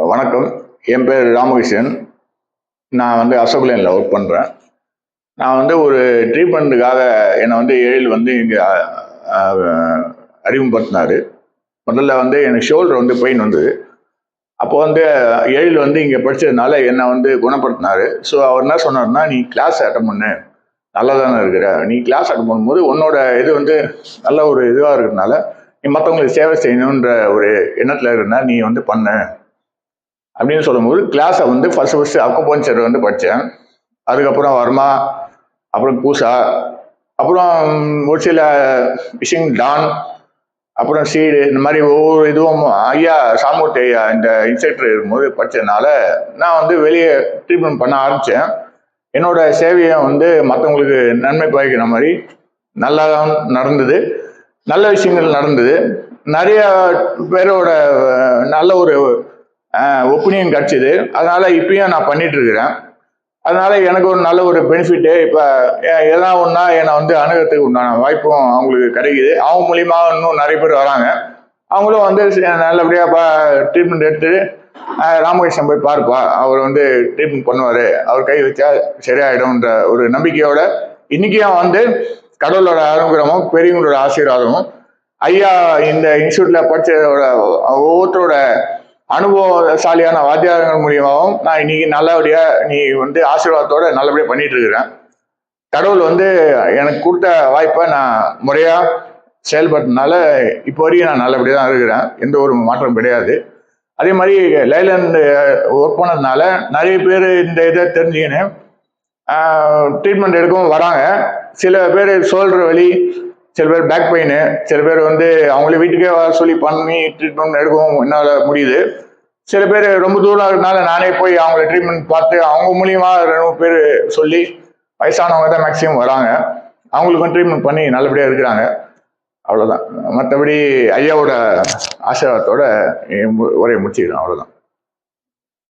வணக்கம். என் பேர் ராமகிருஷ்ணன். நான் வந்து அசோக்லேனில் ஒர்க் பண்ணுறேன். நான் ஒரு ட்ரீட்மெண்ட்டுக்காக என்னை எழில் இங்கே அறிமுகப்படுத்தினார். முதல்ல எனக்கு ஷோல்டர் பெயின் வந்தது. அப்போ எழில் இங்கே படித்ததுனால என்னை குணப்படுத்தினார். ஸோ அவர் என்ன சொன்னார்னா, நீ கிளாஸ் அட்டன் பண்ணு, நல்லா தானே இருக்கிற, நீ கிளாஸ் அட்டன் பண்ணும்போது உன்னோட இது நல்ல ஒரு இதுவாக இருக்கிறதுனால நீ மற்றவங்களுக்கு சேவை செய்யணுன்ற ஒரு எண்ணத்தில் இருக்கிறதுனால நீ பண்ணு அப்படின்னு சொல்லும்போது கிளாஸை ஃபர்ஸ்ட் அக்குபஞ்சர் படித்தேன். அதுக்கப்புறம் வர்மா, அப்புறம் பூசா, அப்புறம் ஒரு சில விஷயம் டான், அப்புறம் சீடு, இந்த மாதிரி ஒவ்வொரு இதுவும் ஐயா சாமூர்த்தி ஐயா இந்த இன்ஸ்ட்ரக்டர் இருக்கும்போது படித்ததுனால நான் வெளியே ட்ரீட்மெண்ட் பண்ண ஆரம்பித்தேன். என்னோட சேவையை மற்றவங்களுக்கு நன்மை பயக்கிற மாதிரி நல்லா நடந்தது. நல்ல விஷயங்கள் நடந்தது. நிறைய பேரோட நல்ல ஒரு ஒப்பீனியன் கிடச்சிது. அதனால இப்பயும் நான் பண்ணிட்டு இருக்கிறேன். அதனால எனக்கு ஒரு நல்ல ஒரு பெனிஃபிட்டு. இப்போ எதனா ஒன்றா என்னை அணுகிறதுக்கு உண்டான வாய்ப்பும் அவங்களுக்கு கிடைக்குது. அவங்க மூலியமா இன்னும் நிறைய பேர் வராங்க. அவங்களும் நல்லபடியாக ட்ரீட்மெண்ட் எடுத்து ராமகிருஷ்ணன் போய் பாருப்பா, அவர் ட்ரீட்மெண்ட் பண்ணுவார், அவர் கை வச்சா சரியாயிடும்ன்ற ஒரு நம்பிக்கையோட இன்னைக்கும் கடவுளோட அனுகிரகமும் பெரியவங்களோட ஆசீர்வாதமும் ஐயா இந்த இன்ஸ்டியூட்ல படிச்சதோட ஒவ்வொருத்தரோட அனுபவசாலியான வாத்தியாரங்கள் மூலியமாகவும் நான் இன்னைக்கு நல்லபடியா நீ ஆசீர்வாதத்தோட நல்லபடியா பண்ணிட்டு இருக்கிறேன். கடவுள் எனக்கு கொடுத்த வாய்ப்பை நான் முறையா செயல்பட்டதுனால இப்போ வரைக்கும் நான் நல்லபடியா தான் இருக்கிறேன். எந்த ஒரு மாற்றம் கிடையாது. அதே மாதிரி லைலாண்ட் ஒர்க் பண்ணதுனால நிறைய பேர் இந்த இதை தெரிஞ்சுக்கின்னு ட்ரீட்மெண்ட் எடுக்கவும் வராங்க. சில பேர் ஷோல்டர் வலி, சில பேர் பேக் பெயின், சில பேர் அவங்களே வீட்டுக்கே வர சொல்லி பண்ணி ட்ரீட்மெண்ட் எடுக்கவும் என்னால் முடியுது. சில பேர் ரொம்ப தூரம் இருக்கிறதுனால நானே போய் அவங்கள ட்ரீட்மெண்ட் பார்த்து அவங்க மூலியமா 2 பேர் சொல்லி வயசானவங்க தான் மேக்சிமம் வராங்க. அவங்களுக்கும் ட்ரீட்மெண்ட் பண்ணி நல்லபடியாக இருக்கிறாங்க. அவ்வளோதான். மற்றபடி ஐயாவோட ஆசீர்வாதத்தோட உரையை முடிச்சுக்கிறேன். அவ்வளோதான்.